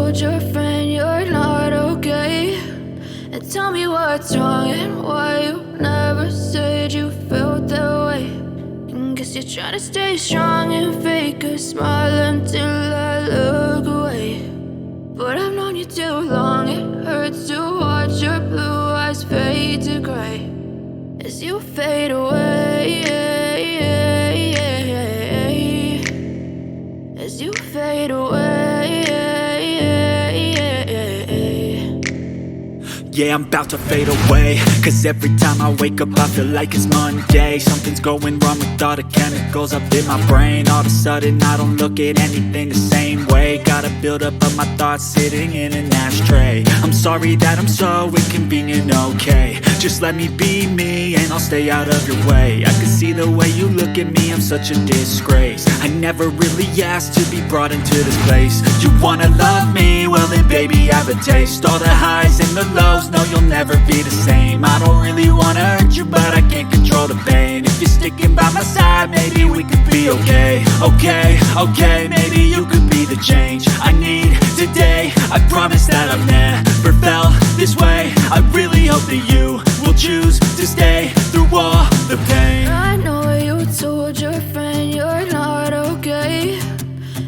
told your friend you're not okay, and tell me what's wrong and why you never said you felt that way. And guess you're trying to stay strong and fake a smile until I look away. But I've known you too long, it hurts to watch your blue eyes fade to grey as you fade away, as you fade away. Yeah, I'm about to fade away, cause every time I wake up I feel like it's Monday. Something's going wrong with all the chemicals up in my brain. All of a sudden I don't look at anything the same way. Got a build up of my thoughts sitting in an ashtray. I'm sorry that I'm so inconvenient, okay. Just let me be me and I'll stay out of your way. I can see the way you look at me, I'm such a disgrace. I never really asked to be brought into this place. You wanna love me? Well then baby have a taste. All the highs and the lows, no you'll never be the same. I don't really wanna hurt you but I can't control the pain. If you're sticking by my side maybe we could be okay. Okay, maybe you could be the change I need today. I promise that I've never felt this way. I really hope that you will choose to stay through all the pain.